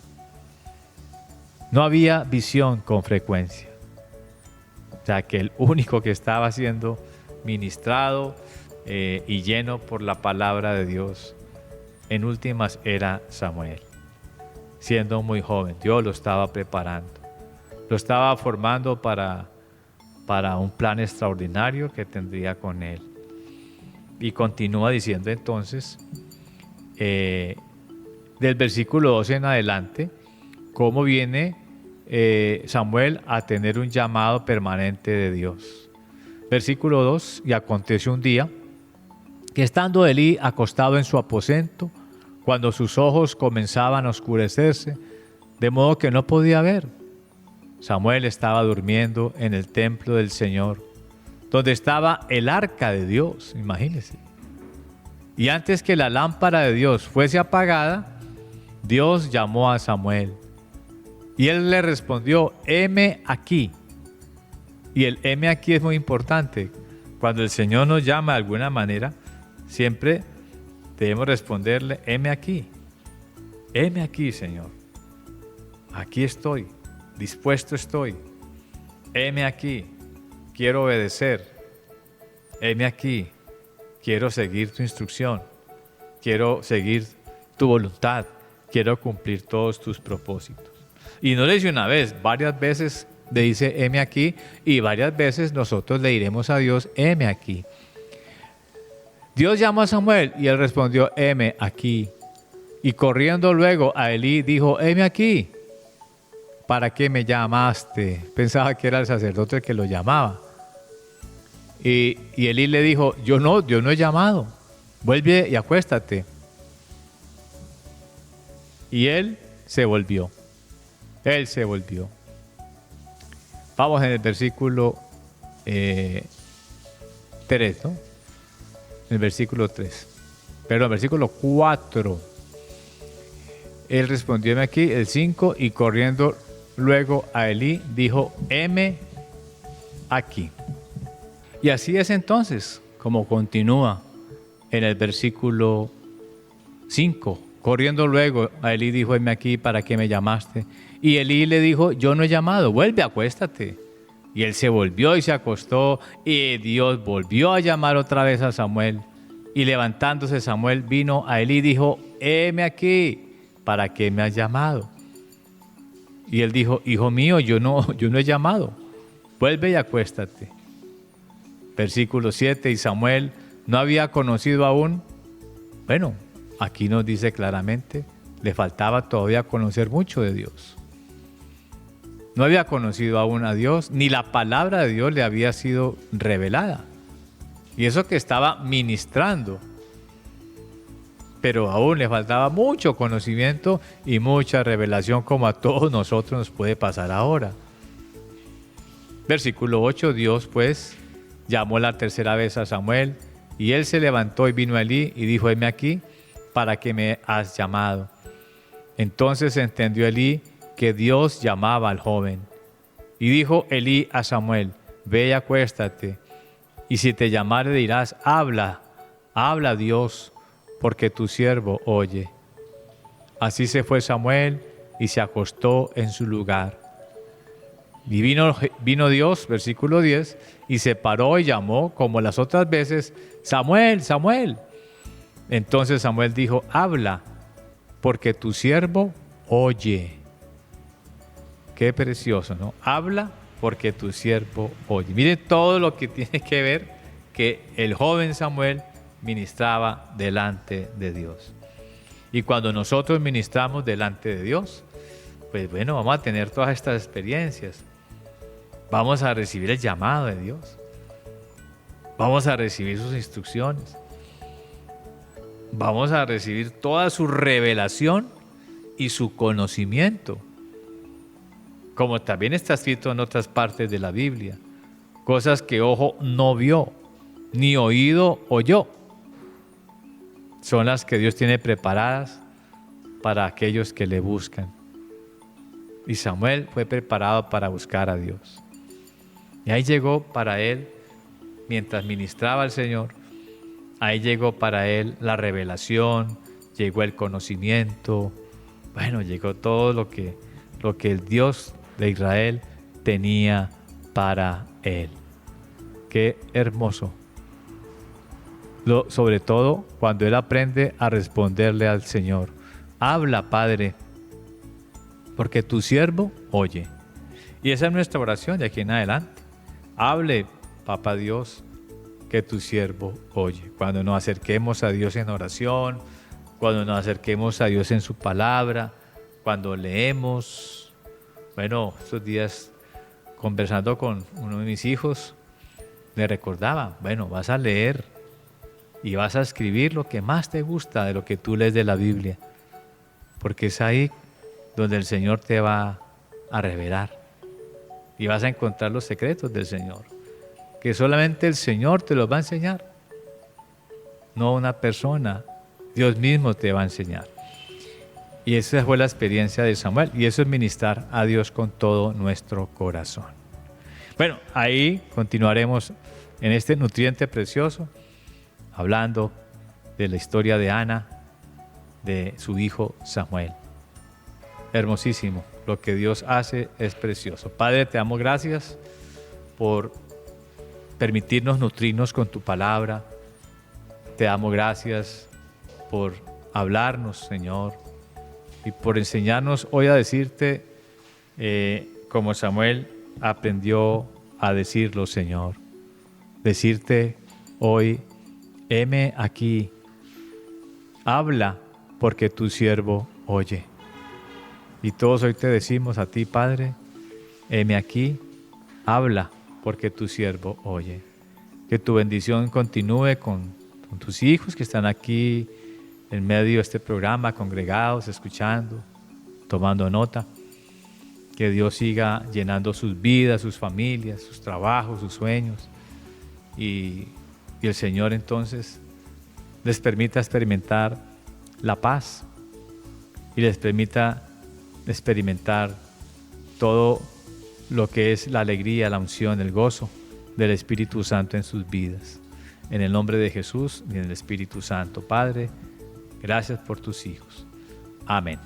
No había visión con frecuencia. O sea que el único que estaba siendo ministrado y lleno por la palabra de Dios, en últimas era Samuel. Siendo muy joven, Dios lo estaba preparando. Lo estaba formando para un plan extraordinario que tendría con él. Y continúa diciendo entonces, del versículo 12 en adelante, cómo viene Samuel a tener un llamado permanente de Dios. Versículo 2, y aconteció un día que estando Elí acostado en su aposento, cuando sus ojos comenzaban a oscurecerse, de modo que no podía ver, Samuel estaba durmiendo en el templo del Señor, donde estaba el arca de Dios, imagínense. Y antes que la lámpara de Dios fuese apagada, Dios llamó a Samuel. Y él le respondió, heme aquí. Y el heme aquí es muy importante. Cuando el Señor nos llama de alguna manera, siempre debemos responderle, heme aquí. Heme aquí, Señor. Aquí estoy, dispuesto estoy. Heme aquí, quiero obedecer. Heme aquí, quiero seguir tu instrucción. Quiero seguir tu voluntad. Quiero cumplir todos tus propósitos. Y no le dice una vez, varias veces le dice, heme aquí, y varias veces nosotros le diremos a Dios, heme aquí. Dios llamó a Samuel y él respondió, heme aquí. Y corriendo luego a Elí dijo, heme aquí. ¿Para qué me llamaste? Pensaba que era el sacerdote el que lo llamaba. Y Elí le dijo, yo no he llamado. Vuelve y acuéstate. Y él se volvió. Él se volvió. Vamos en el versículo 3, ¿no? En el versículo 3. Perdón, versículo 4. Él respondió, heme aquí, el 5, y corriendo luego a Elí, dijo, heme aquí. Y así es entonces, como continúa en el versículo 5. Corriendo luego a Elí, dijo, heme aquí, ¿para qué me llamaste? Y Elí le dijo, yo no he llamado, vuelve, acuéstate. Y él se volvió y se acostó, y Dios volvió a llamar otra vez a Samuel. Y levantándose Samuel vino a Elí y dijo, heme aquí, ¿para qué me has llamado? Y él dijo, hijo mío, yo no he llamado, vuelve y acuéstate. Versículo 7, y Samuel no había conocido aún, bueno, aquí nos dice claramente, le faltaba todavía conocer mucho de Dios. No había conocido aún a Dios, ni la palabra de Dios le había sido revelada. Y eso que estaba ministrando. Pero aún le faltaba mucho conocimiento y mucha revelación, como a todos nosotros nos puede pasar ahora. Versículo 8, Dios pues llamó la tercera vez a Samuel, y él se levantó y vino a Elí y dijo, heme aquí, ¿para qué me has llamado? Entonces entendió Elí que Dios llamaba al joven. Y dijo Elí a Samuel, ve y acuéstate, y si te llamare dirás, habla Dios, porque tu siervo oye. Así se fue Samuel y se acostó en su lugar. Y vino Dios, versículo 10, y se paró y llamó como las otras veces, Samuel, Samuel. Entonces Samuel dijo, habla, porque tu siervo oye. Qué precioso, ¿no? Habla, porque tu siervo oye. Miren todo lo que tiene que ver que el joven Samuel ministraba delante de Dios. Y cuando nosotros ministramos delante de Dios, pues bueno, vamos a tener todas estas experiencias. Vamos a recibir el llamado de Dios. Vamos a recibir sus instrucciones. Vamos a recibir toda su revelación y su conocimiento. Como también está escrito en otras partes de la Biblia. Cosas que ojo no vio, ni oído oyó. Son las que Dios tiene preparadas para aquellos que le buscan. Y Samuel fue preparado para buscar a Dios. Y ahí llegó para él, mientras ministraba al Señor, ahí llegó para él la revelación, llegó el conocimiento, bueno, llegó todo lo que el Dios de Israel tenía para él. Qué hermoso. Sobre todo cuando él aprende a responderle al Señor. Habla, Padre, porque tu siervo oye. Y esa es nuestra oración de aquí en adelante. Hable, Papá Dios, que tu siervo oye. Cuando nos acerquemos a Dios en oración, cuando nos acerquemos a Dios en su palabra, cuando leemos. Bueno, estos días conversando con uno de mis hijos, le recordaba, bueno, vas a leer y vas a escribir lo que más te gusta de lo que tú lees de la Biblia, porque es ahí donde el Señor te va a revelar y vas a encontrar los secretos del Señor, que solamente el Señor te los va a enseñar, no una persona, Dios mismo te va a enseñar. Y esa fue la experiencia de Samuel, y eso es ministrar a Dios con todo nuestro corazón. Bueno, ahí continuaremos en este nutriente precioso, hablando de la historia de Ana, de su hijo Samuel. Hermosísimo, lo que Dios hace es precioso. Padre, te damos gracias por permitirnos nutrirnos con tu palabra. Te damos gracias por hablarnos, Señor, y por enseñarnos hoy a decirte como Samuel aprendió a decirlo, Señor. Decirte hoy, heme aquí, habla porque tu siervo oye. Y todos hoy te decimos a ti, Padre, heme aquí, habla porque tu siervo oye. Que tu bendición continúe con tus hijos que están aquí en medio de este programa, congregados, escuchando, tomando nota. Que Dios siga llenando sus vidas, sus familias, sus trabajos, sus sueños. Y el Señor entonces les permita experimentar la paz y les permita experimentar todo lo que es la alegría, la unción, el gozo del Espíritu Santo en sus vidas. En el nombre de Jesús y en el Espíritu Santo. Padre, gracias por tus hijos. Amén.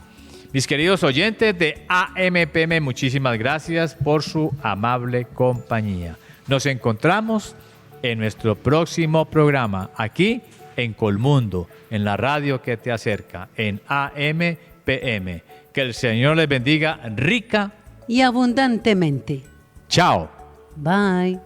Mis queridos oyentes de AMPM, muchísimas gracias por su amable compañía. Nos encontramos en nuestro próximo programa, aquí en Colmundo, en la radio que te acerca, en AMPM. Que el Señor les bendiga rica y abundantemente. Chao. Bye.